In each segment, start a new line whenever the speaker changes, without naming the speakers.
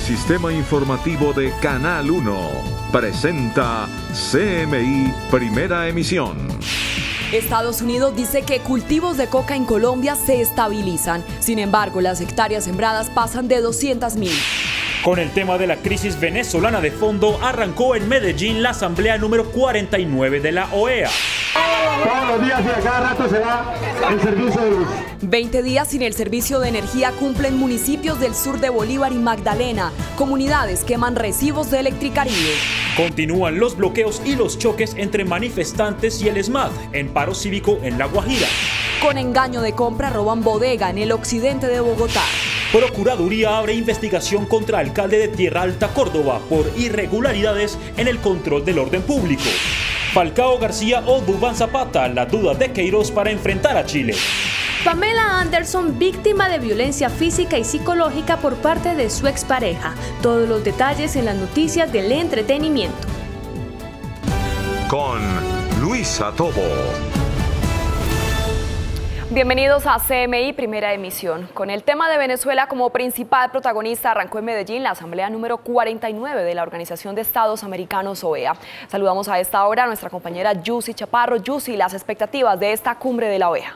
sistema informativo de Canal 1 presenta CMI Primera Emisión.
Estados Unidos dice que cultivos de coca en Colombia se estabilizan. Sin embargo, las hectáreas sembradas pasan de 200.000.
Con el tema de la crisis venezolana de fondo, arrancó en Medellín la asamblea número 49 de la OEA.
Todos los días y a cada rato se da el servicio de luz.
20 días sin el servicio de energía cumplen municipios del sur de Bolívar y Magdalena. Comunidades queman recibos de Electricaribe.
Continúan los bloqueos y los choques entre manifestantes y el ESMAD en paro cívico en La Guajira.
Con engaño de compra roban bodega en el occidente de Bogotá.
Procuraduría abre investigación contra alcalde de Tierra Alta, Córdoba, por irregularidades en el control del orden público. Falcao García o Duván Zapata, la duda de Queiroz para enfrentar a Chile.
Pamela Anderson, víctima de violencia física y psicológica por parte de su expareja. Todos los detalles en las noticias del entretenimiento.
Con Luisa Tobo.
Bienvenidos a CMI Primera Emisión. Con el tema de Venezuela como principal protagonista, arrancó en Medellín la asamblea número 49 de la Organización de Estados Americanos, OEA. Saludamos a esta hora a nuestra compañera Yusi Chaparro. Yusi, las expectativas de esta cumbre de la OEA.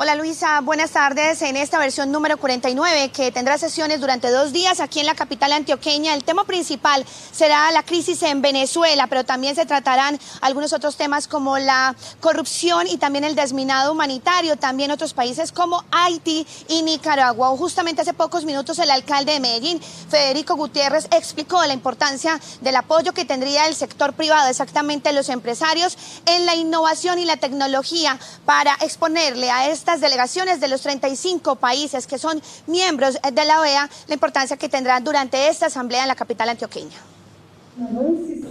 Hola Luisa, buenas tardes. En esta versión número 49 que tendrá sesiones durante 2 días aquí en la capital antioqueña, el tema principal será la crisis en Venezuela, pero también se tratarán algunos otros temas como la corrupción y también el desminado humanitario, también otros países como Haití y Nicaragua. Justamente hace pocos minutos el alcalde de Medellín, Federico Gutiérrez, explicó la importancia del apoyo que tendría el sector privado, exactamente los empresarios, en la innovación y la tecnología para exponerle a estas delegaciones de los 35 países que son miembros de la OEA, la importancia que tendrán durante esta asamblea en la capital antioqueña.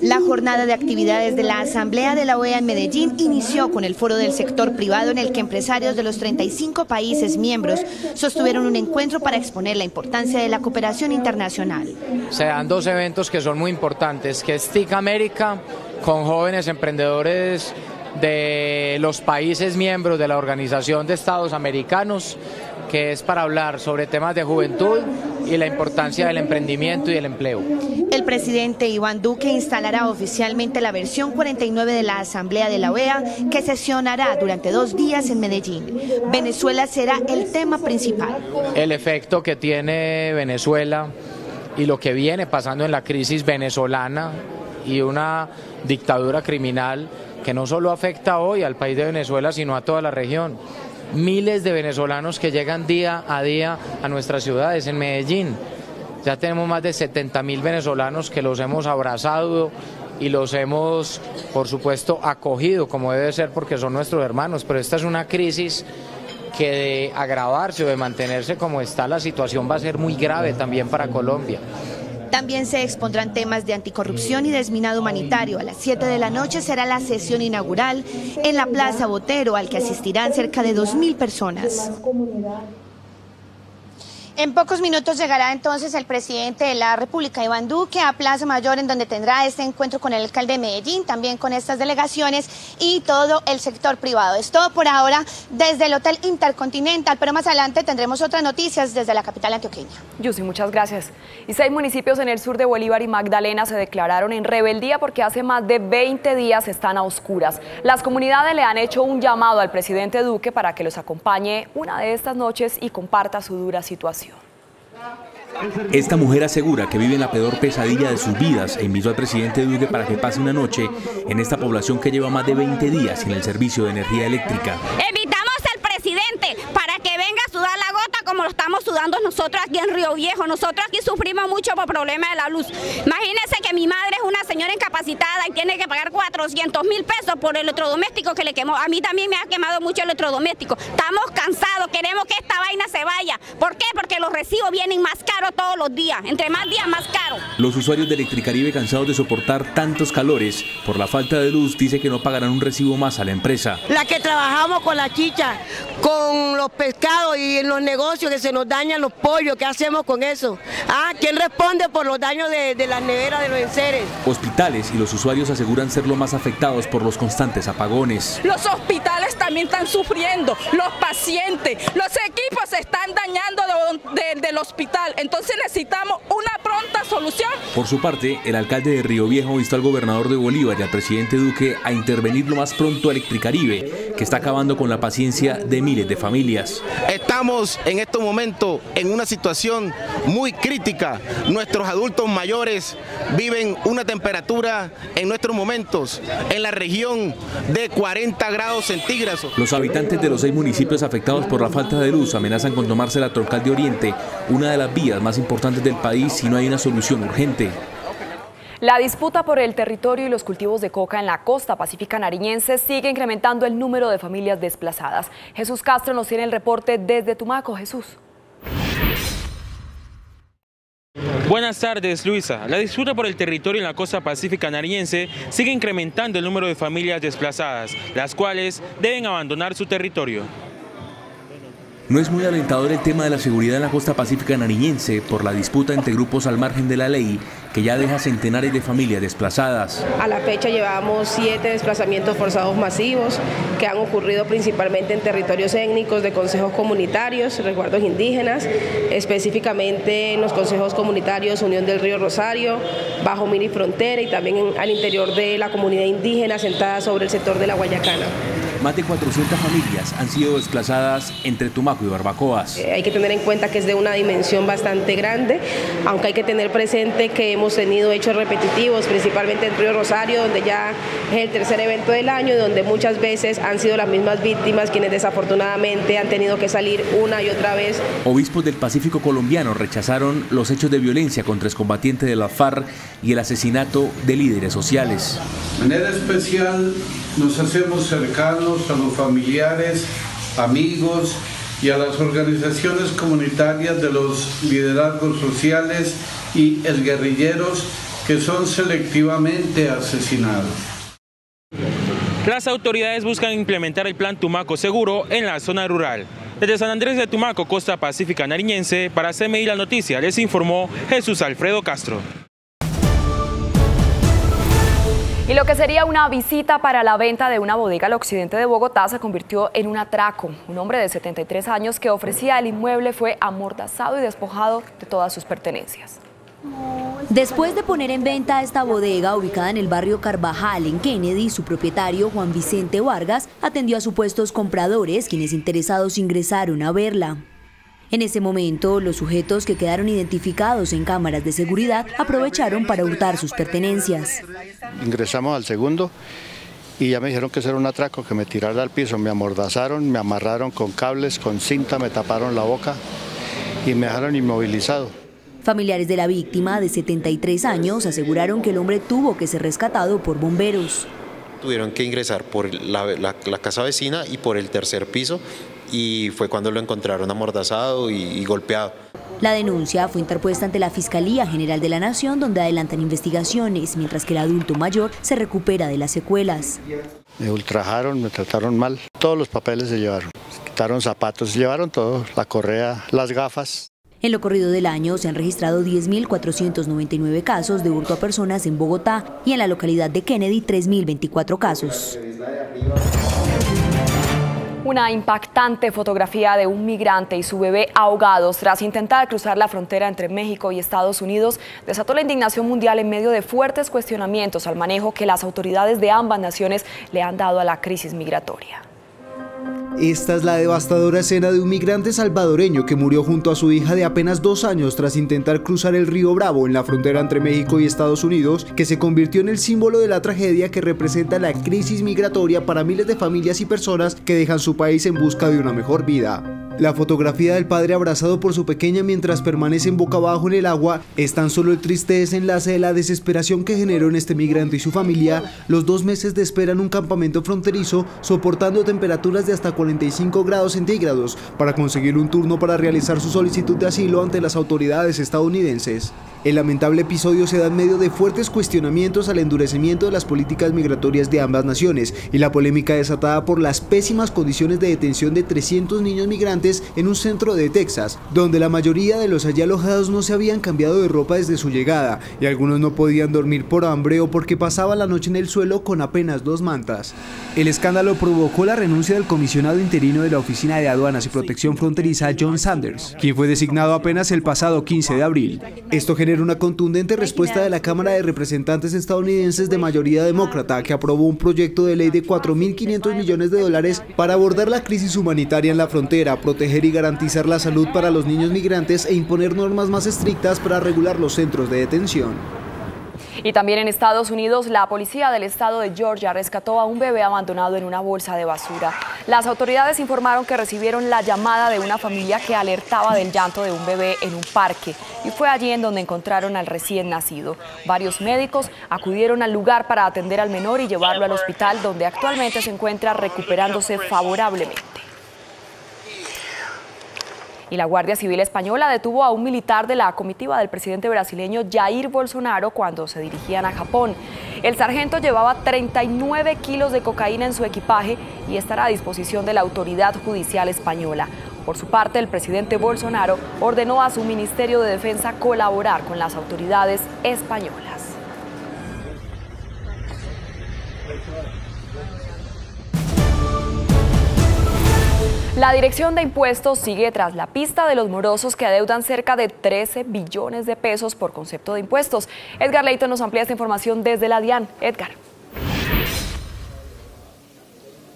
La jornada de actividades de la Asamblea de la OEA en Medellín inició con el foro del sector privado en el que empresarios de los 35 países miembros sostuvieron un encuentro para exponer la importancia de la cooperación internacional.
Se dan 2 eventos que son muy importantes, que es TIC América, con jóvenes emprendedores de los países miembros de la Organización de Estados Americanos, que es para hablar sobre temas de juventud y la importancia del emprendimiento y el empleo.
El presidente Iván Duque instalará oficialmente la versión 49 de la Asamblea de la OEA, que sesionará durante 2 días en Medellín. Venezuela será el tema principal.
El efecto que tiene Venezuela y lo que viene pasando en la crisis venezolana y una dictadura criminal que no solo afecta hoy al país de Venezuela, sino a toda la región. Miles de venezolanos que llegan día a día a nuestras ciudades. En Medellín ya tenemos más de 70.000 venezolanos que los hemos abrazado y los hemos, por supuesto, acogido como debe ser porque son nuestros hermanos, pero esta es una crisis que de agravarse o de mantenerse como está la situación va a ser muy grave también para Colombia.
También se expondrán temas de anticorrupción y desminado humanitario. A las 7 de la noche será la sesión inaugural en la Plaza Botero, al que asistirán cerca de 2.000 personas. En pocos minutos llegará entonces el presidente de la República, Iván Duque, a Plaza Mayor, en donde tendrá este encuentro con el alcalde de Medellín, también con estas delegaciones y todo el sector privado. Es todo por ahora desde el Hotel Intercontinental, pero más adelante tendremos otras noticias desde la capital antioqueña.
Yusi, muchas gracias. Y 6 municipios en el sur de Bolívar y Magdalena se declararon en rebeldía porque hace más de 20 días están a oscuras. Las comunidades le han hecho un llamado al presidente Duque para que los acompañe una de estas noches y comparta su dura situación.
Esta mujer asegura que vive la peor pesadilla de sus vidas e invitó al presidente Duque para que pase una noche en esta población que lleva más de 20 días sin el servicio de energía eléctrica.
Invitamos al presidente para que venga a sudar la gota como lo estamos sudando nosotros aquí en Río Viejo. Nosotros aquí sufrimos mucho por problemas de la luz. Imagínense que mi madre es una señora incapacitada y tiene que pagar 400.000 pesos por el electrodoméstico que le quemó. A mí también me ha quemado mucho el electrodoméstico. Estamos cansados, queremos que esta vaina se vaya. ¿Por qué? Porque los recibos vienen más caros todos los días. Entre más días, más caro.
Los usuarios de Electricaribe, cansados de soportar tantos calores por la falta de luz, dice que no pagarán un recibo más a la empresa.
La que trabajamos con la chicha, con los pescados y en los negocios que se nos dañan los pollos, ¿qué hacemos con eso? ¿Quién responde por los daños de las neveras de los enseres?
Hospitales y los usuarios aseguran ser los más afectados por los constantes apagones.
Los hospitales también están sufriendo, los pacientes, los equipos se están dañando del hospital. Entonces necesitamos una pronta solución.
Por su parte, el alcalde de Río Viejo instó al gobernador de Bolívar y al presidente Duque a intervenir lo más pronto a Electricaribe, que está acabando con la paciencia de miles de familias.
Estamos en estos momentos en una situación muy crítica. Nuestros adultos mayores viven una temperatura en nuestros momentos en la región de 40 grados centígrados.
Los habitantes de los 6 municipios afectados por la falta de luz amenazan con tomarse la Troncal de Oriente, una de las vías más importantes del país, si no hay una solución urgente.
La disputa por el territorio y los cultivos de coca en la costa pacífica nariñense sigue incrementando el número de familias desplazadas. Jesús Castro nos tiene el reporte desde Tumaco. Jesús.
Buenas tardes, Luisa. La disputa por el territorio en la costa pacífica nariñense sigue incrementando el número de familias desplazadas, las cuales deben abandonar su territorio.
No es muy alentador el tema de la seguridad en la costa pacífica nariñense por la disputa entre grupos al margen de la ley, que ya deja centenares de familias desplazadas.
A la fecha llevamos 7 desplazamientos forzados masivos que han ocurrido principalmente en territorios étnicos de consejos comunitarios, resguardos indígenas, específicamente en los consejos comunitarios Unión del Río Rosario, Bajo Mini Frontera y también al interior de la comunidad indígena asentada sobre el sector de la Guayacana.
Más de 400 familias han sido desplazadas entre Tumaco y Barbacoas.
Hay que tener en cuenta que es de una dimensión bastante grande, aunque hay que tener presente que hemos tenido hechos repetitivos, principalmente en Río Rosario, donde ya es el tercer evento del año y donde muchas veces han sido las mismas víctimas quienes desafortunadamente han tenido que salir una y otra vez.
Obispos del Pacífico colombiano rechazaron los hechos de violencia contra excombatientes de la FARC y el asesinato de líderes sociales.
De manera especial nos hacemos cercanos a los familiares, amigos y a las organizaciones comunitarias de los liderazgos sociales y exguerrilleros que son selectivamente asesinados.
Las autoridades buscan implementar el Plan Tumaco Seguro en la zona rural. Desde San Andrés de Tumaco, costa pacífica nariñense, para CMI La Noticia, les informó Jesús Alfredo Castro.
Y lo que sería una visita para la venta de una bodega al occidente de Bogotá se convirtió en un atraco. Un hombre de 73 años que ofrecía el inmueble fue amordazado y despojado de todas sus pertenencias.
Después de poner en venta esta bodega ubicada en el barrio Carvajal, en Kennedy, su propietario, Juan Vicente Vargas, atendió a supuestos compradores, quienes interesados ingresaron a verla. En ese momento, los sujetos que quedaron identificados en cámaras de seguridad aprovecharon para hurtar sus pertenencias.
Ingresamos al segundo y ya me dijeron que eso era un atraco, que me tiraron al piso, me amordazaron, me amarraron con cables, con cinta, me taparon la boca y me dejaron inmovilizado.
Familiares de la víctima, de 73 años, aseguraron que el hombre tuvo que ser rescatado por bomberos.
Tuvieron que ingresar por la casa vecina y por el tercer piso, y fue cuando lo encontraron amordazado y golpeado.
La denuncia fue interpuesta ante la Fiscalía General de la Nación, donde adelantan investigaciones, mientras que el adulto mayor se recupera de las secuelas.
Me ultrajaron, me trataron mal, todos los papeles se llevaron, quitaron zapatos, se llevaron todo, la correa, las gafas.
En lo corrido del año se han registrado 10.499 casos de hurto a personas en Bogotá y en la localidad de Kennedy 3.024 casos.
Una impactante fotografía de un migrante y su bebé ahogados tras intentar cruzar la frontera entre México y Estados Unidos desató la indignación mundial en medio de fuertes cuestionamientos al manejo que las autoridades de ambas naciones le han dado a la crisis migratoria.
Esta es la devastadora escena de un migrante salvadoreño que murió junto a su hija de apenas 2 años tras intentar cruzar el río Bravo en la frontera entre México y Estados Unidos, que se convirtió en el símbolo de la tragedia que representa la crisis migratoria para miles de familias y personas que dejan su país en busca de una mejor vida. La fotografía del padre abrazado por su pequeña mientras permanecen boca abajo en el agua es tan solo el triste desenlace de la desesperación que generó en este migrante y su familia los 2 meses de espera en un campamento fronterizo, soportando temperaturas de hasta 45 grados centígrados para conseguir un turno para realizar su solicitud de asilo ante las autoridades estadounidenses. El lamentable episodio se da en medio de fuertes cuestionamientos al endurecimiento de las políticas migratorias de ambas naciones y la polémica desatada por las pésimas condiciones de detención de 300 niños migrantes en un centro de Texas, donde la mayoría de los allí alojados no se habían cambiado de ropa desde su llegada y algunos no podían dormir por hambre o porque pasaban la noche en el suelo con apenas 2 mantas. El escándalo provocó la renuncia del comisionado interino de la Oficina de Aduanas y Protección Fronteriza, John Sanders, quien fue designado apenas el pasado 15 de abril. Esto generó una contundente respuesta de la Cámara de Representantes estadounidenses de mayoría demócrata, que aprobó un proyecto de ley de $4.500 millones para abordar la crisis humanitaria en la frontera, proteger y garantizar la salud para los niños migrantes e imponer normas más estrictas para regular los centros de detención.
Y también en Estados Unidos, la policía del estado de Georgia rescató a un bebé abandonado en una bolsa de basura. Las autoridades informaron que recibieron la llamada de una familia que alertaba del llanto de un bebé en un parque y fue allí en donde encontraron al recién nacido. Varios médicos acudieron al lugar para atender al menor y llevarlo al hospital, donde actualmente se encuentra recuperándose favorablemente. Y la Guardia Civil Española detuvo a un militar de la comitiva del presidente brasileño Jair Bolsonaro cuando se dirigían a Japón. El sargento llevaba 39 kilos de cocaína en su equipaje y estará a disposición de la autoridad judicial española. Por su parte, el presidente Bolsonaro ordenó a su Ministerio de Defensa colaborar con las autoridades españolas. La Dirección de Impuestos sigue tras la pista de los morosos que adeudan cerca de 13 billones de pesos por concepto de impuestos. Edgar Leito nos amplía esta información desde la DIAN. Edgar.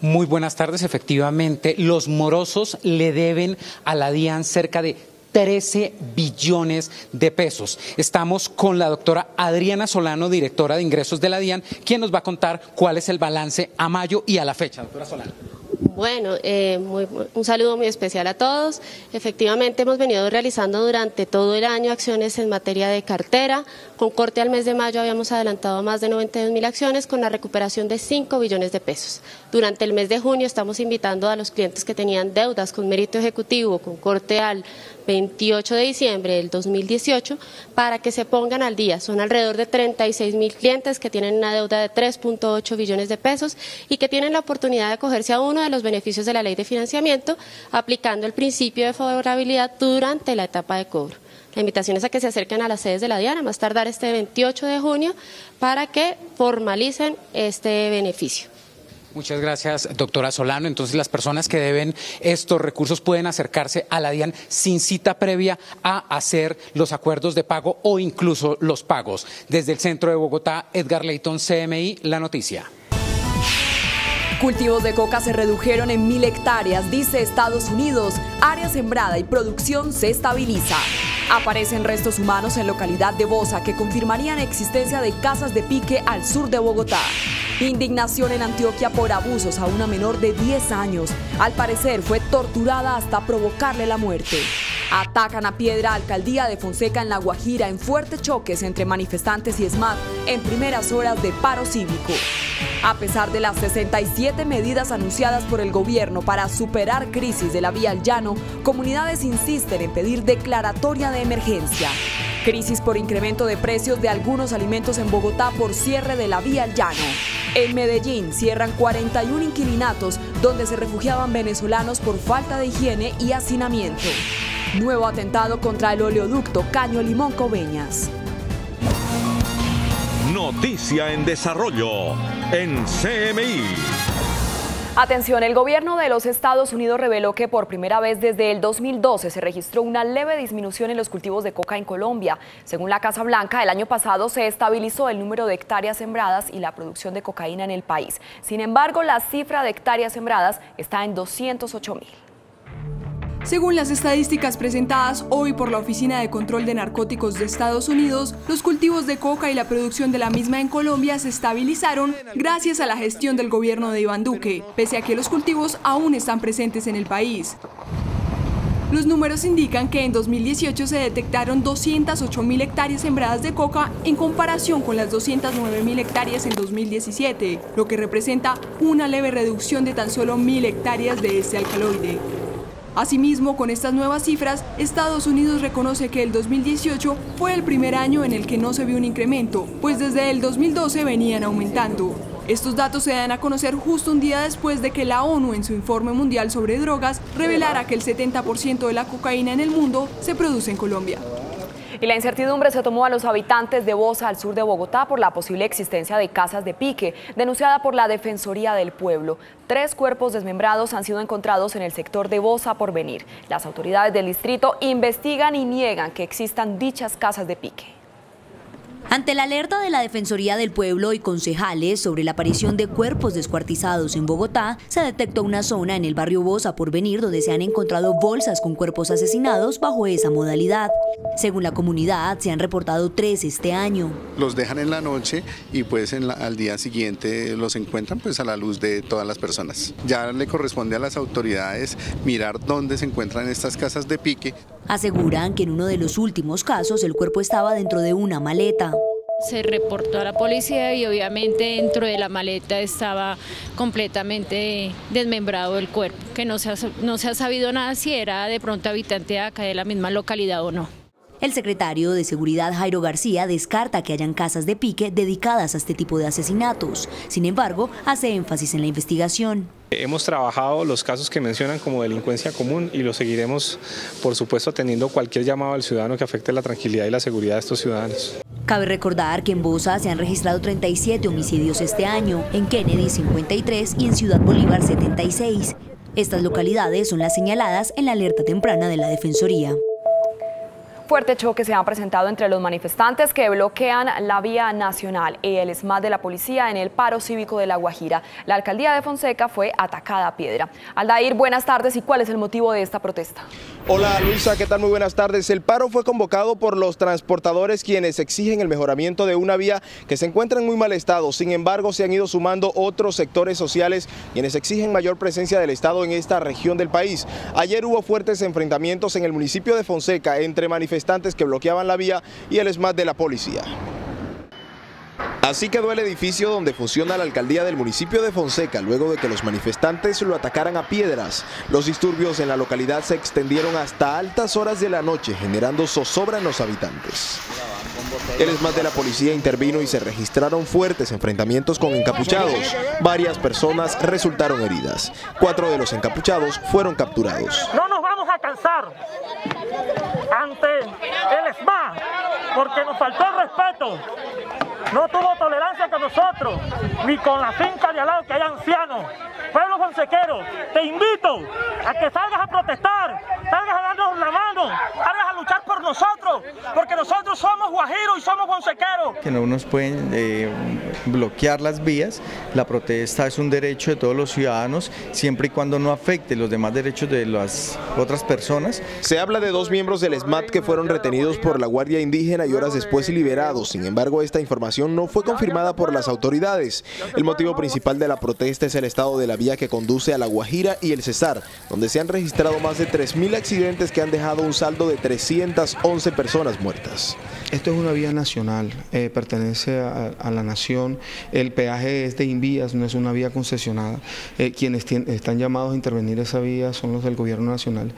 Muy buenas tardes. Efectivamente, los morosos le deben a la DIAN cerca de 13 billones de pesos. Estamos con la doctora Adriana Solano, directora de ingresos de la DIAN, quien nos va a contar cuál es el balance a mayo y a la fecha. Doctora Solano.
Bueno, un saludo muy especial a todos. Efectivamente, hemos venido realizando durante todo el año acciones en materia de cartera. Con corte al mes de mayo habíamos adelantado más de 92.000 acciones con la recuperación de 5 billones de pesos. Durante el mes de junio estamos invitando a los clientes que tenían deudas con mérito ejecutivo con corte al 28 de diciembre del 2018 para que se pongan al día. Son alrededor de 36.000 clientes que tienen una deuda de 3.8 billones de pesos y que tienen la oportunidad de acogerse a uno de los beneficios de la ley de financiamiento aplicando el principio de favorabilidad durante la etapa de cobro. La invitación es a que se acerquen a las sedes de la DIAN a más tardar este 28 de junio para que formalicen este beneficio.
Muchas gracias, doctora Solano. Entonces, las personas que deben estos recursos pueden acercarse a la DIAN sin cita previa a hacer los acuerdos de pago o incluso los pagos. Desde el centro de Bogotá, Edgar Leighton, CMI, La Noticia.
Cultivos de coca se redujeron en 1.000 hectáreas, dice Estados Unidos. Área sembrada y producción se estabiliza. Aparecen restos humanos en localidad de Bosa que confirmarían existencia de casas de pique al sur de Bogotá. Indignación en Antioquia por abusos a una menor de 10 años. Al parecer fue torturada hasta provocarle la muerte. Atacan a piedra alcaldía de Fonseca en La Guajira en fuertes choques entre manifestantes y ESMAD en primeras horas de paro cívico. A pesar de las 67 medidas anunciadas por el gobierno para superar crisis de la vía al llano, comunidades insisten en pedir declaratoria de emergencia. Crisis por incremento de precios de algunos alimentos en Bogotá por cierre de la vía al llano. En Medellín cierran 41 inquilinatos donde se refugiaban venezolanos por falta de higiene y hacinamiento. Nuevo atentado contra el oleoducto Caño Limón Coveñas.
Noticia en desarrollo en CMI.
Atención, el gobierno de los Estados Unidos reveló que por primera vez desde el 2012 se registró una leve disminución en los cultivos de coca en Colombia. Según la Casa Blanca, el año pasado se estabilizó el número de hectáreas sembradas y la producción de cocaína en el país. Sin embargo, la cifra de hectáreas sembradas está en 208.000.
Según las estadísticas presentadas hoy por la Oficina de Control de Narcóticos de Estados Unidos, los cultivos de coca y la producción de la misma en Colombia se estabilizaron gracias a la gestión del gobierno de Iván Duque, pese a que los cultivos aún están presentes en el país. Los números indican que en 2018 se detectaron 208.000 hectáreas sembradas de coca en comparación con las 209.000 hectáreas en 2017, lo que representa una leve reducción de tan solo 1.000 hectáreas de este alcaloide. Asimismo, con estas nuevas cifras, Estados Unidos reconoce que el 2018 fue el primer año en el que no se vio un incremento, pues desde el 2012 venían aumentando. Estos datos se dan a conocer justo un día después de que la ONU, en su informe mundial sobre drogas, revelara que el 70% de la cocaína en el mundo se produce en Colombia.
Y la incertidumbre se tomó a los habitantes de Bosa, al sur de Bogotá, por la posible existencia de casas de pique, denunciada por la Defensoría del Pueblo. 3 cuerpos desmembrados han sido encontrados en el sector de Bosa Porvenir. Las autoridades del distrito investigan y niegan que existan dichas casas de pique.
Ante la alerta de la Defensoría del Pueblo y concejales sobre la aparición de cuerpos descuartizados en Bogotá, se detectó una zona en el barrio Bosa Porvenir donde se han encontrado bolsas con cuerpos asesinados bajo esa modalidad. Según la comunidad, se han reportado 3 este año.
Los dejan en la noche y pues al día siguiente los encuentran pues a la luz de todas las personas. Ya le corresponde a las autoridades mirar dónde se encuentran estas casas de pique.
Aseguran que en uno de los últimos casos el cuerpo estaba dentro de una maleta.
Se reportó a la policía y obviamente dentro de la maleta estaba completamente desmembrado el cuerpo, que no se ha sabido nada si era de pronto habitante de acá de la misma localidad o no.
El secretario de Seguridad, Jairo García, descarta que hayan casas de pique dedicadas a este tipo de asesinatos. Sin embargo, hace énfasis en la investigación.
Hemos trabajado los casos que mencionan como delincuencia común y lo seguiremos, por supuesto, atendiendo cualquier llamado al ciudadano que afecte la tranquilidad y la seguridad de estos ciudadanos.
Cabe recordar que en Bosa se han registrado 37 homicidios este año, en Kennedy 53 y en Ciudad Bolívar 76. Estas localidades son las señaladas en la alerta temprana de la Defensoría.
Fuerte choque se ha presentado entre los manifestantes que bloquean la vía nacional y el SMAT de la policía en el paro cívico de La Guajira. La alcaldía de Fonseca fue atacada a piedra. Aldair, buenas tardes. ¿Y cuál es el motivo de esta protesta?
Hola Luisa, ¿qué tal? Muy buenas tardes. El paro fue convocado por los transportadores, quienes exigen el mejoramiento de una vía que se encuentra en muy mal estado. Sin embargo, se han ido sumando otros sectores sociales quienes exigen mayor presencia del Estado en esta región del país. Ayer hubo fuertes enfrentamientos en el municipio de Fonseca entre manifestantes que bloqueaban la vía y el SMAT de la policía. Así quedó el edificio donde funciona la alcaldía del municipio de Fonseca, luego de que los manifestantes lo atacaran a piedras. Los disturbios en la localidad se extendieron hasta altas horas de la noche, generando zozobra en los habitantes. El SMAT de la policía intervino y se registraron fuertes enfrentamientos con encapuchados. Varias personas resultaron heridas. 4 de los encapuchados fueron capturados.
No nos vamos a cansar ante el SMAT porque nos faltó el respeto. No tuvo tolerancia con nosotros, ni con la finca de al lado que hay ancianos. Pueblo fonsequero, te invito a que salgas a protestar, salgas a darnos la mano, salgas a luchar por nosotros, porque nosotros somos guajiros y somos fonsequeros.
Que no nos pueden bloquear las vías. La protesta es un derecho de todos los ciudadanos, siempre y cuando no afecte los demás derechos de las otras personas.
Se habla de 2 miembros del SMAT que fueron retenidos por la Guardia Indígena y horas después liberados. Sin embargo, esta información no fue confirmada por las autoridades. El motivo principal de la protesta es el estado de la vía que conduce a La Guajira y el Cesar, donde se han registrado más de 3.000 accidentes que han dejado un saldo de 311 personas muertas.
Esto es una vía nacional, pertenece a la nación, el peaje es de Invías, no es una vía concesionada. Quienes están llamados a intervenir esa vía son los del gobierno nacional.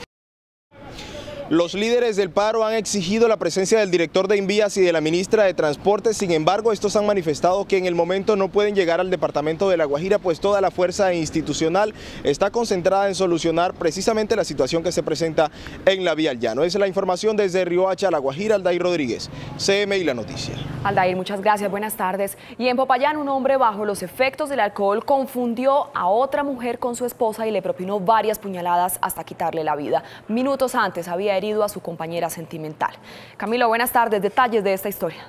Los líderes del paro han exigido la presencia del director de Invías y de la ministra de Transporte. Sin embargo, estos han manifestado que en el momento no pueden llegar al departamento de La Guajira, pues toda la fuerza institucional está concentrada en solucionar precisamente la situación que se presenta en la vía al llano. Esa es la información desde Riohacha, La Guajira. Aldair Rodríguez, CMI La Noticia.
Aldair, muchas gracias, buenas tardes. Y en Popayán, un hombre bajo los efectos del alcohol confundió a otra mujer con su esposa y le propinó varias puñaladas hasta quitarle la vida. Minutos antes había herido a su compañera sentimental. Camilo, buenas tardes. Detalles de esta historia.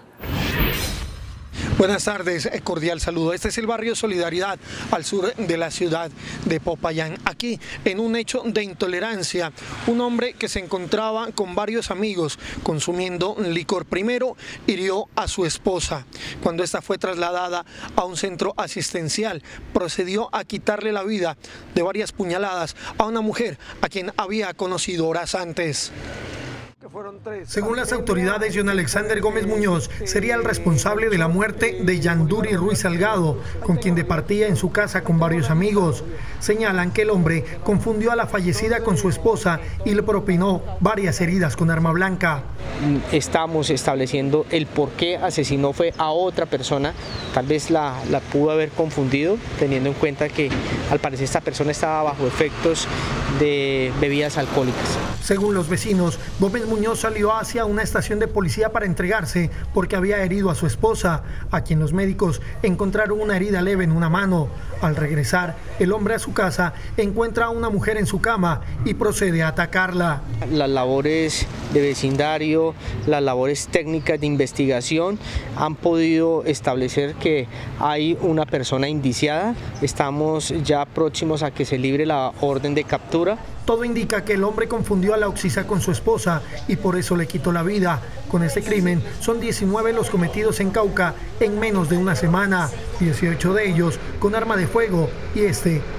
Buenas tardes, cordial saludo. Este es el barrio Solidaridad, al sur de la ciudad de Popayán. Aquí, en un hecho de intolerancia, un hombre que se encontraba con varios amigos consumiendo licor. Primero hirió a su esposa. Cuando esta fue trasladada a un centro asistencial, procedió a quitarle la vida de varias puñaladas a una mujer a quien había conocido horas antes. Según las autoridades, John Alexander Gómez Muñoz sería el responsable de la muerte de Yanduri Ruiz Salgado, con quien departía en su casa con varios amigos. Señalan que el hombre confundió a la fallecida con su esposa y le propinó varias heridas con arma blanca.
Estamos estableciendo el por qué asesinó fue a otra persona, tal vez la pudo haber confundido, teniendo en cuenta que al parecer esta persona estaba bajo efectos de bebidas alcohólicas.
Según los vecinos, Gómez Muñoz salió hacia una estación de policía para entregarse porque había herido a su esposa, a quien los médicos encontraron una herida leve en una mano. Al regresar, el hombre a su casa encuentra a una mujer en su cama y procede a atacarla.
Las labores de vecindario, las labores técnicas de investigación han podido establecer que hay una persona indiciada. Estamos ya próximos a que se libre la orden de captura.
Todo indica que el hombre confundió a la oxisa con su esposa y por eso le quitó la vida. Con este crimen son 19 los cometidos en Cauca en menos de una semana, 18 de ellos con arma de fuego y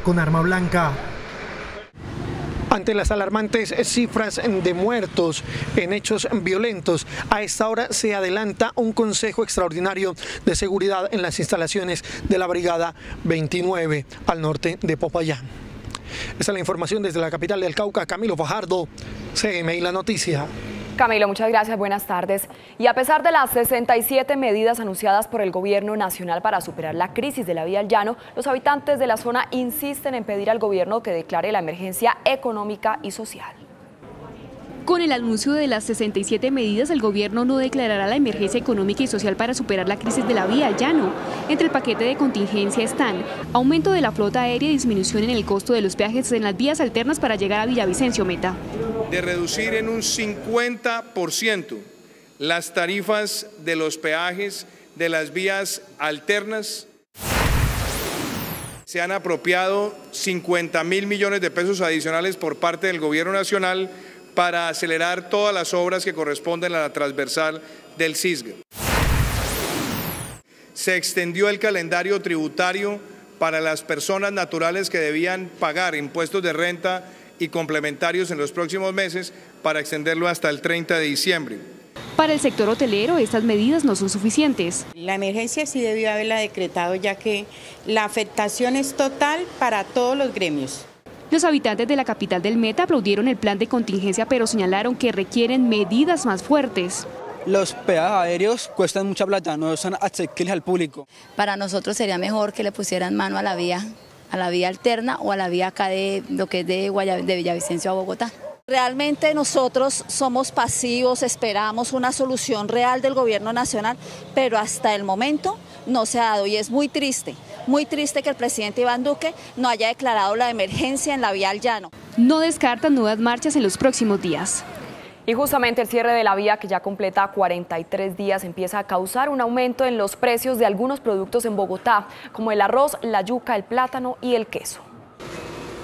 con arma blanca. Ante las alarmantes cifras de muertos en hechos violentos, a esta hora se adelanta un consejo extraordinario de seguridad en las instalaciones de la Brigada 29 al norte de Popayán. Esta es la información desde la capital del Cauca. Camilo Fajardo, CMI La Noticia.
Camilo, muchas gracias, buenas tardes. Y a pesar de las 67 medidas anunciadas por el gobierno nacional para superar la crisis de la vía al llano, los habitantes de la zona insisten en pedir al gobierno que declare la emergencia económica y social.
Con el anuncio de las 67 medidas, el gobierno no declarará la emergencia económica y social para superar la crisis de la vía al llano. Entre el paquete de contingencia están aumento de la flota aérea y disminución en el costo de los peajes en las vías alternas para llegar a Villavicencio Meta.
De reducir en un 50% las tarifas de los peajes de las vías alternas. Se han apropiado 50.000 millones de pesos adicionales por parte del gobierno nacional para acelerar todas las obras que corresponden a la transversal del Cisga. Se extendió el calendario tributario para las personas naturales que debían pagar impuestos de renta y complementarios en los próximos meses para extenderlo hasta el 30 de diciembre.
Para el sector hotelero, estas medidas no son suficientes.
La emergencia sí debió haberla decretado, ya que la afectación es total para todos los gremios.
Los habitantes de la capital del Meta aplaudieron el plan de contingencia, pero señalaron que requieren medidas más fuertes.
Los peajes aéreos cuestan mucha plata, no son asequibles al público.
Para nosotros sería mejor que le pusieran mano a la vía alterna o a la vía acá de lo que es de Villavicencio a Bogotá.
Realmente nosotros somos pasivos, esperamos una solución real del gobierno nacional, pero hasta el momento no se ha dado y es muy triste que el presidente Iván Duque no haya declarado la emergencia en la vía al llano.
No descartan nuevas marchas en los próximos días.
Y justamente el cierre de la vía, que ya completa 43 días, empieza a causar un aumento en los precios de algunos productos en Bogotá, como el arroz, la yuca, el plátano y el queso.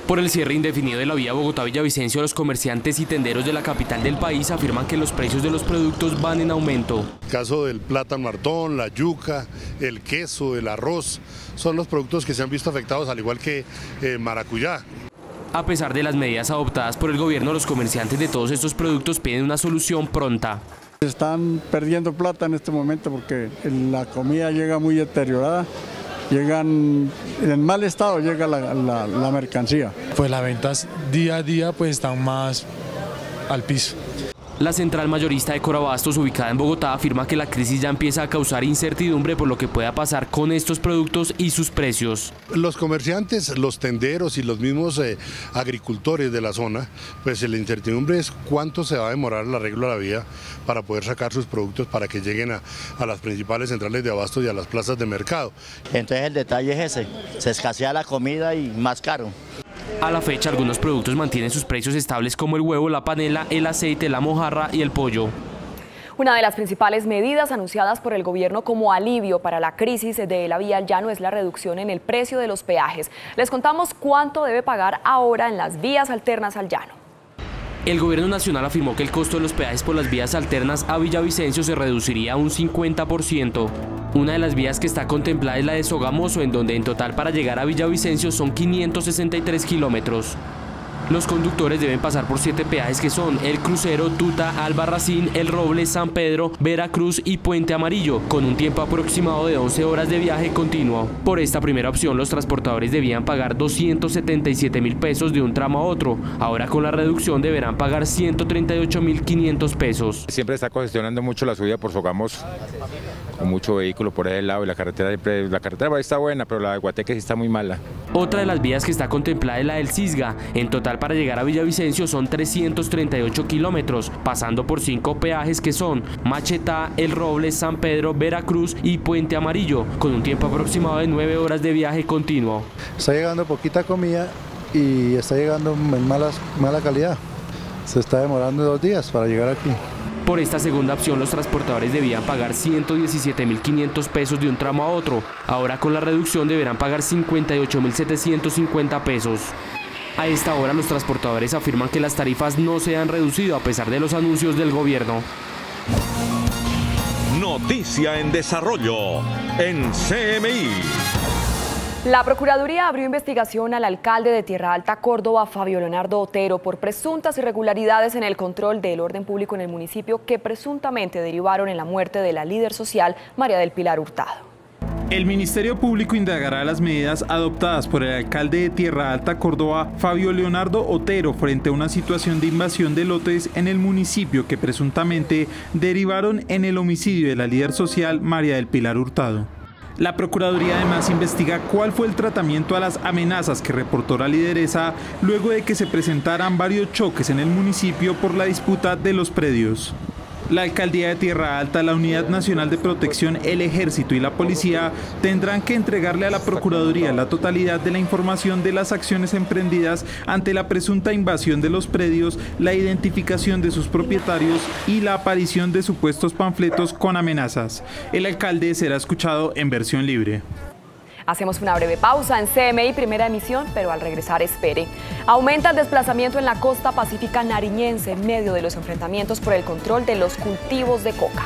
Por el cierre indefinido de la vía Bogotá-Villavicencio, los comerciantes y tenderos de la capital del país afirman que los precios de los productos van en aumento.
El caso del plátano martón, la yuca, el queso, el arroz, son los productos que se han visto afectados, al igual que maracuyá.
A pesar de las medidas adoptadas por el gobierno, los comerciantes de todos estos productos piden una solución pronta.
Están perdiendo plata en este momento porque la comida llega muy deteriorada. En mal estado llega la mercancía.
Pues las ventas día a día pues están más al piso.
La central mayorista de Corabastos, ubicada en Bogotá, afirma que la crisis ya empieza a causar incertidumbre por lo que pueda pasar con estos productos y sus precios.
Los comerciantes, los tenderos y los mismos agricultores de la zona, pues la incertidumbre es cuánto se va a demorar el arreglo de la vía para poder sacar sus productos para que lleguen a las principales centrales de abastos y a las plazas de mercado.
Entonces el detalle es ese, se escasea la comida y más caro.
A la fecha, algunos productos mantienen sus precios estables, como el huevo, la panela, el aceite, la mojarra y el pollo.
Una de las principales medidas anunciadas por el gobierno como alivio para la crisis de la vía al llano es la reducción en el precio de los peajes. Les contamos cuánto debe pagar ahora en las vías alternas al llano.
El gobierno nacional afirmó que el costo de los peajes por las vías alternas a Villavicencio se reduciría a un 50%. Una de las vías que está contemplada es la de Sogamoso, en donde en total para llegar a Villavicencio son 563 kilómetros. Los conductores deben pasar por 7 peajes que son El Crucero, Tuta, Albarracín, El Roble, San Pedro, Veracruz y Puente Amarillo, con un tiempo aproximado de 11 horas de viaje continuo. Por esta primera opción, los transportadores debían pagar 277.000 pesos de un tramo a otro. Ahora con la reducción deberán pagar 138.500 pesos.
Siempre está congestionando mucho la subida por Sogamos, con mucho vehículo por ese lado, y la carretera está buena, pero la de Guateque sí está muy mala.
Otra de las vías que está contemplada es la del Cisga. En total, para llegar a Villavicencio son 338 kilómetros, pasando por 5 peajes que son Machetá, El Roble, San Pedro, Veracruz y Puente Amarillo, con un tiempo aproximado de 9 horas de viaje continuo.
Está llegando poquita comida y está llegando en mala calidad. Se está demorando 2 días para llegar aquí.
Por esta segunda opción, los transportadores debían pagar 117.500 pesos de un tramo a otro. Ahora con la reducción deberán pagar 58.750 pesos. A esta hora los transportadores afirman que las tarifas no se han reducido a pesar de los anuncios del gobierno.
Noticia en desarrollo en CMI.
La Procuraduría abrió investigación al alcalde de Tierra Alta, Córdoba, Fabio Leonardo Otero, por presuntas irregularidades en el control del orden público en el municipio que presuntamente derivaron en la muerte de la líder social María del Pilar Hurtado.
El Ministerio Público indagará las medidas adoptadas por el alcalde de Tierra Alta, Córdoba, Fabio Leonardo Otero, frente a una situación de invasión de lotes en el municipio que presuntamente derivaron en el homicidio de la líder social María del Pilar Hurtado. La Procuraduría además investiga cuál fue el tratamiento a las amenazas que reportó la lideresa luego de que se presentaran varios choques en el municipio por la disputa de los predios. La Alcaldía de Tierra Alta, la Unidad Nacional de Protección, el Ejército y la Policía tendrán que entregarle a la Procuraduría la totalidad de la información de las acciones emprendidas ante la presunta invasión de los predios, la identificación de sus propietarios y la aparición de supuestos panfletos con amenazas. El alcalde será escuchado en versión libre.
Hacemos una breve pausa en CMI Primera Emisión, pero al regresar espere. Aumenta el desplazamiento en la costa pacífica nariñense en medio de los enfrentamientos por el control de los cultivos de coca.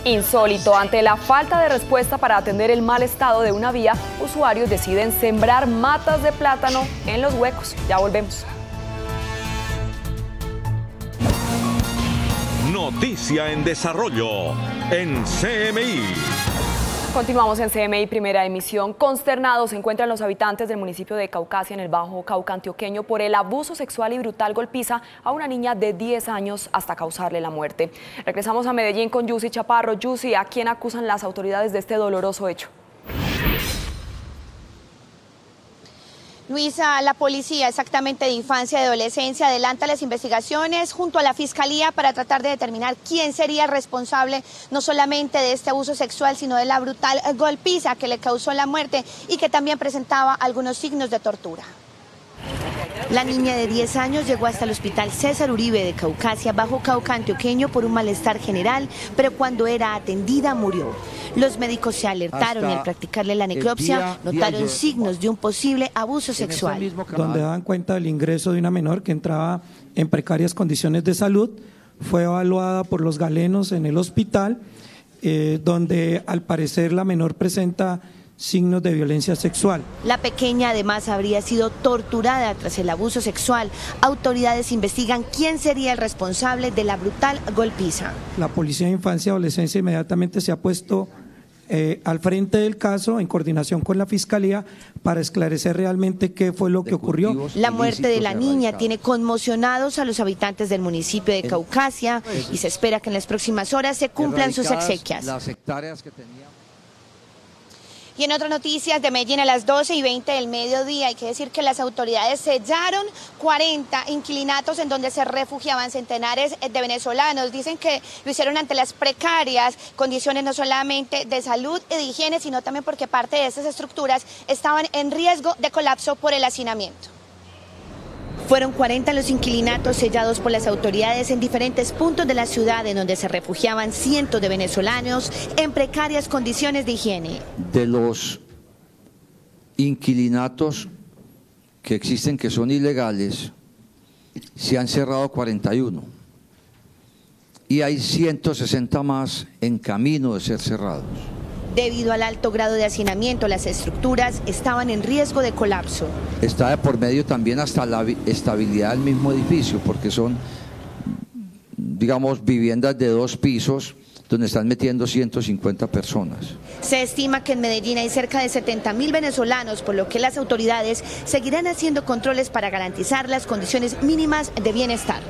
Insólito, ante la falta de respuesta para atender el mal estado de una vía, usuarios deciden sembrar matas de plátano en los huecos. Ya volvemos.
Noticia en desarrollo en CMI.
Continuamos en CMI Primera Emisión. Consternados se encuentran los habitantes del municipio de Caucasia, en el Bajo Cauca antioqueño, por el abuso sexual y brutal golpiza a una niña de 10 años hasta causarle la muerte. Regresamos a Medellín con Yusi Chaparro. Yusi, ¿a quién acusan las autoridades de este doloroso hecho?
Luisa, la policía exactamente de infancia y adolescencia adelanta las investigaciones junto a la Fiscalía para tratar de determinar quién sería el responsable no solamente de este abuso sexual, sino de la brutal golpiza que le causó la muerte y que también presentaba algunos signos de tortura. La niña de 10 años llegó hasta el hospital César Uribe de Caucasia, Bajo Cauca antioqueño, por un malestar general, pero cuando era atendida murió. Los médicos se alertaron y al practicarle la necropsia notaron signos de un posible abuso sexual.
Donde daban cuenta del ingreso de una menor que entraba en precarias condiciones de salud, fue evaluada por los galenos en el hospital, donde al parecer la menor presenta signos de violencia sexual.
La pequeña además habría sido torturada tras el abuso sexual. Autoridades investigan quién sería el responsable de la brutal golpiza.
La Policía de Infancia y Adolescencia inmediatamente se ha puesto al frente del caso en coordinación con la Fiscalía para esclarecer realmente qué fue lo que ocurrió.
La muerte de la niña tiene conmocionados a los habitantes del municipio de Caucasia y se espera que en las próximas horas se cumplan sus exequias. Y en otras noticias de Medellín, a las 12:20 del mediodía, hay que decir que las autoridades sellaron 40 inquilinatos en donde se refugiaban centenares de venezolanos. Dicen que lo hicieron ante las precarias condiciones no solamente de salud y de higiene, sino también porque parte de estas estructuras estaban en riesgo de colapso por el hacinamiento. Fueron 40 los inquilinatos sellados por las autoridades en diferentes puntos de la ciudad en donde se refugiaban cientos de venezolanos en precarias condiciones de higiene.
De los inquilinatos que existen que son ilegales, se han cerrado 41 y hay 160 más en camino de ser cerrados.
Debido al alto grado de hacinamiento, las estructuras estaban en riesgo de colapso.
Está de por medio también hasta la estabilidad del mismo edificio, porque son, digamos, viviendas de 2 pisos, donde están metiendo 150 personas.
Se estima que en Medellín hay cerca de 70.000 venezolanos, por lo que las autoridades seguirán haciendo controles para garantizar las condiciones mínimas de bienestar.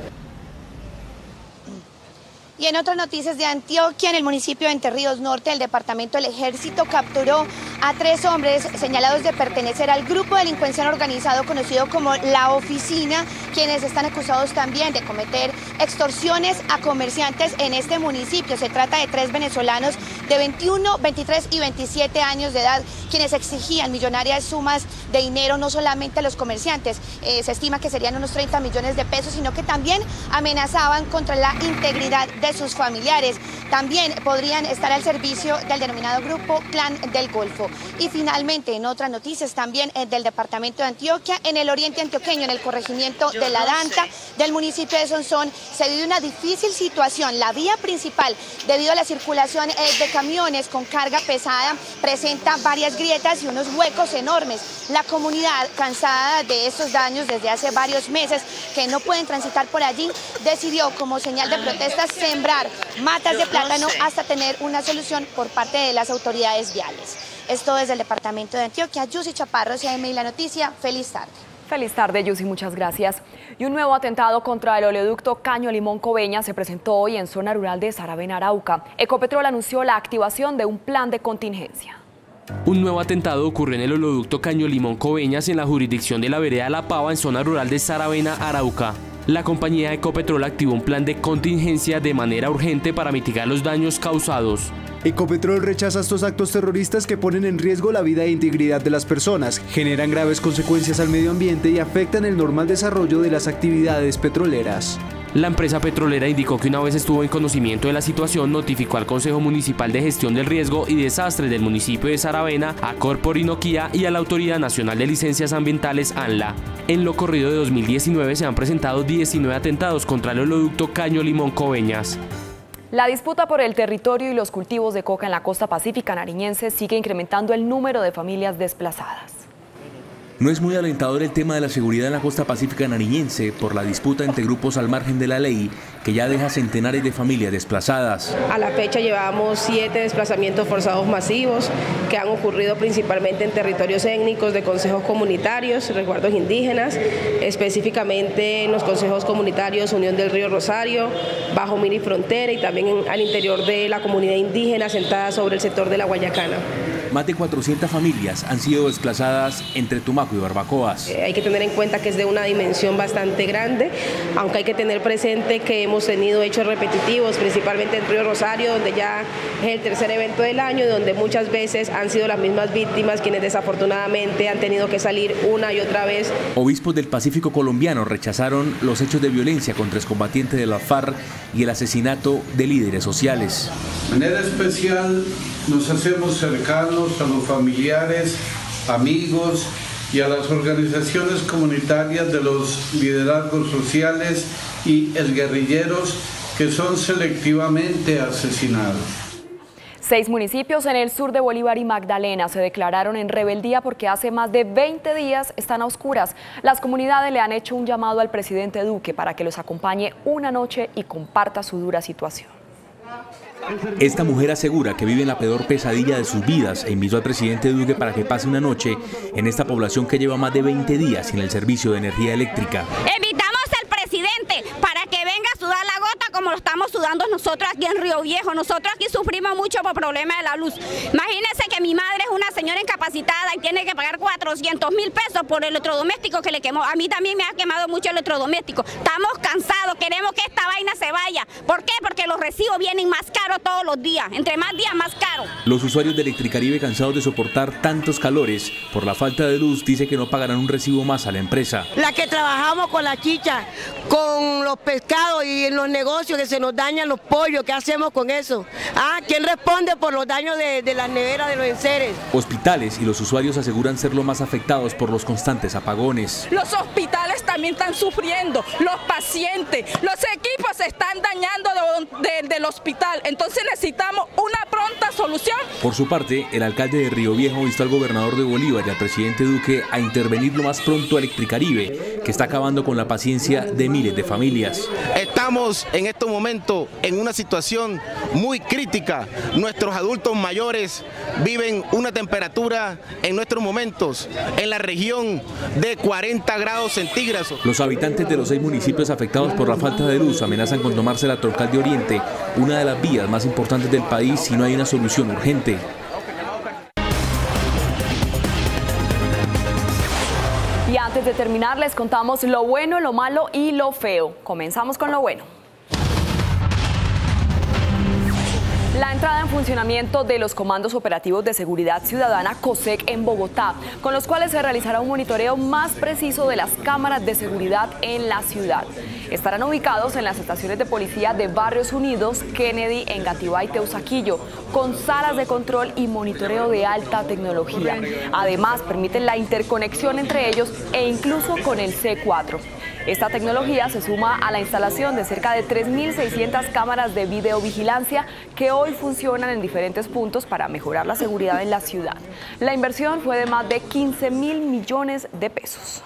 Y en otras noticias de Antioquia, en el municipio de Entre Ríos Norte, el departamento del Ejército capturó a 3 hombres señalados de pertenecer al grupo delincuencial organizado conocido como La Oficina, quienes están acusados también de cometer extorsiones a comerciantes en este municipio. Se trata de 3 venezolanos de 21, 23 y 27 años de edad, quienes exigían millonarias sumas de dinero no solamente a los comerciantes, se estima que serían unos 30 millones de pesos, sino que también amenazaban contra la integridad de sus familiares. También podrían estar al servicio del denominado grupo Clan del Golfo. Y finalmente, en otras noticias también del departamento de Antioquia, en el oriente antioqueño, en el corregimiento de La Danta, del municipio de Sonsón, se vive una difícil situación. La vía principal, debido a la circulación de camiones con carga pesada, presenta varias grietas y unos huecos enormes. La comunidad, cansada de estos daños desde hace varios meses, que no pueden transitar por allí, decidió como señal de protesta sembrar matas de plátano hasta tener una solución por parte de las autoridades viales. Esto desde el departamento de Antioquia. Yussi Chaparro, CMI La Noticia. Feliz tarde.
Feliz tarde, Yussi, muchas gracias. Y un nuevo atentado contra el oleoducto Caño Limón Coveñas se presentó hoy en zona rural de Saravena, Arauca. Ecopetrol anunció la activación de un plan de contingencia.
Un nuevo atentado ocurrió en el oleoducto Caño Limón Coveñas en la jurisdicción de la vereda La Pava en zona rural de Saravena, Arauca. La compañía Ecopetrol activó un plan de contingencia de manera urgente para mitigar los daños causados.
Ecopetrol rechaza estos actos terroristas que ponen en riesgo la vida e integridad de las personas, generan graves consecuencias al medio ambiente y afectan el normal desarrollo de las actividades petroleras.
La empresa petrolera indicó que una vez estuvo en conocimiento de la situación, notificó al Consejo Municipal de Gestión del Riesgo y Desastres del municipio de Saravena, a Corporinoquía y a la Autoridad Nacional de Licencias Ambientales, ANLA. En lo corrido de 2019 se han presentado 19 atentados contra el oleoducto Caño Limón Coveñas.
La disputa por el territorio y los cultivos de coca en la costa pacífica nariñense sigue incrementando el número de familias desplazadas.
No es muy alentador el tema de la seguridad en la costa pacífica nariñense por la disputa entre grupos al margen de la ley que ya deja centenares de familias desplazadas.
A la fecha llevamos 7 desplazamientos forzados masivos que han ocurrido principalmente en territorios étnicos de consejos comunitarios, resguardos indígenas, específicamente en los consejos comunitarios Unión del Río Rosario, Bajo Miri Frontera y también al interior de la comunidad indígena sentada sobre el sector de la Guayacana.
Más de 400 familias han sido desplazadas entre Tumaco y Barbacoas.
Hay que tener en cuenta que es de una dimensión bastante grande, aunque hay que tener presente que hemos tenido hechos repetitivos, principalmente en Río Rosario, donde ya es el tercer evento del año y donde muchas veces han sido las mismas víctimas quienes desafortunadamente han tenido que salir una y otra vez.
Obispos del Pacífico colombiano rechazaron los hechos de violencia contra excombatientes de la FARC y el asesinato de líderes sociales.
De manera especial nos hacemos cercanos a los familiares, amigos y a las organizaciones comunitarias de los liderazgos sociales y exguerrilleros que son selectivamente asesinados.
6 municipios en el sur de Bolívar y Magdalena se declararon en rebeldía porque hace más de 20 días están a oscuras. Las comunidades le han hecho un llamado al presidente Duque para que los acompañe una noche y comparta su dura situación.
Esta mujer asegura que vive en la peor pesadilla de sus vidas e invitó al presidente Duque para que pase una noche en esta población que lleva más de 20 días sin el servicio de energía eléctrica.
Invitamos al presidente para que venga a sudar la gota como lo estamos sudando nosotros aquí en Río Viejo. Nosotros aquí sufrimos mucho por problemas de la luz. Imagínense que mi madre es una señora incapacitada y tiene que pagar 400.000 pesos por el electrodoméstico que le quemó. A mí también me ha quemado mucho el electrodoméstico. Estamos cansados, queremos que esta vaina se vaya. ¿Por qué? Porque los recibos vienen más caros todos los días. Entre más días, más caro.
Los usuarios de Electricaribe, cansados de soportar tantos calores por la falta de luz, dice que no pagarán un recibo más a la empresa.
La que trabajamos con la chicha, con los pescados y en los negocios
muchachos, que se nos dañan los pollos, ¿qué hacemos con eso? ¿Quién responde por los daños de las neveras, de los enseres?
Hospitales y los usuarios aseguran ser los más afectados por los constantes apagones.
Los hospitales también están sufriendo, los pacientes, los equipos se están dañando del hospital, entonces necesitamos una pronta solución.
Por su parte, el alcalde de Río Viejo instó al gobernador de Bolívar y al presidente Duque a intervenir lo más pronto a Electricaribe, que está acabando con la paciencia de miles de familias.
Estamos en estos momentos en una situación muy crítica. Nuestros adultos mayores viven una temperatura en nuestros momentos en la región de 40 grados centígrados.
Los habitantes de los 6 municipios afectados por la falta de luz amenazan con tomarse la Troncal de Oriente, una de las vías más importantes del país, si no hay una solución urgente.
Y antes de terminar les contamos lo bueno, lo malo y lo feo. Comenzamos con lo bueno. La entrada en funcionamiento de los comandos operativos de seguridad ciudadana COSEC en Bogotá, con los cuales se realizará un monitoreo más preciso de las cámaras de seguridad en la ciudad. Estarán ubicados en las estaciones de policía de Barrios Unidos, Kennedy, Engativá y Teusaquillo, con salas de control y monitoreo de alta tecnología. Además, permiten la interconexión entre ellos e incluso con el C4. Esta tecnología se suma a la instalación de cerca de 3.600 cámaras de videovigilancia que hoy funcionan en diferentes puntos para mejorar la seguridad en la ciudad. La inversión fue de más de 15.000 millones de pesos.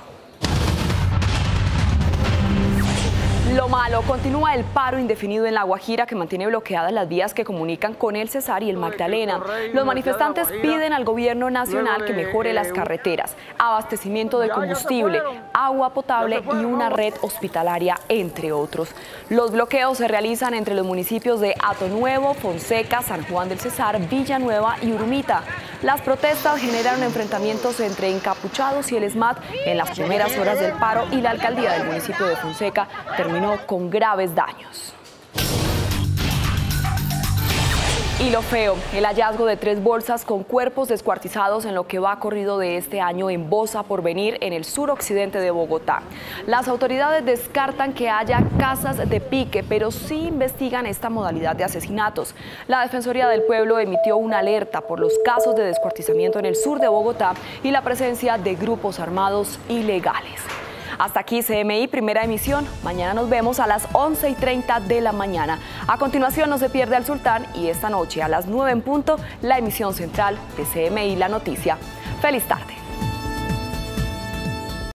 Lo malo, continúa el paro indefinido en La Guajira, que mantiene bloqueadas las vías que comunican con el Cesar y el Magdalena. Los manifestantes piden al gobierno nacional que mejore las carreteras, abastecimiento de combustible, agua potable y una red hospitalaria, entre otros. Los bloqueos se realizan entre los municipios de Atonuevo, Fonseca, San Juan del Cesar, Villanueva y Urumita. Las protestas generaron enfrentamientos entre encapuchados y el ESMAD en las primeras horas del paro, y la alcaldía del municipio de Fonseca terminó con graves daños. Y lo feo, el hallazgo de 3 bolsas con cuerpos descuartizados en lo que va corrido de este año en Bosa Porvenir, en el suroccidente de Bogotá. Las autoridades descartan que haya casas de pique, pero sí investigan esta modalidad de asesinatos. La Defensoría del Pueblo emitió una alerta por los casos de descuartizamiento en el sur de Bogotá y la presencia de grupos armados ilegales. Hasta aquí CMI Primera Emisión. Mañana nos vemos a las 11:30 de la mañana. A continuación, no se pierde al Sultán, y esta noche a las 9 en punto, la emisión central de CMI La Noticia. ¡Feliz tarde!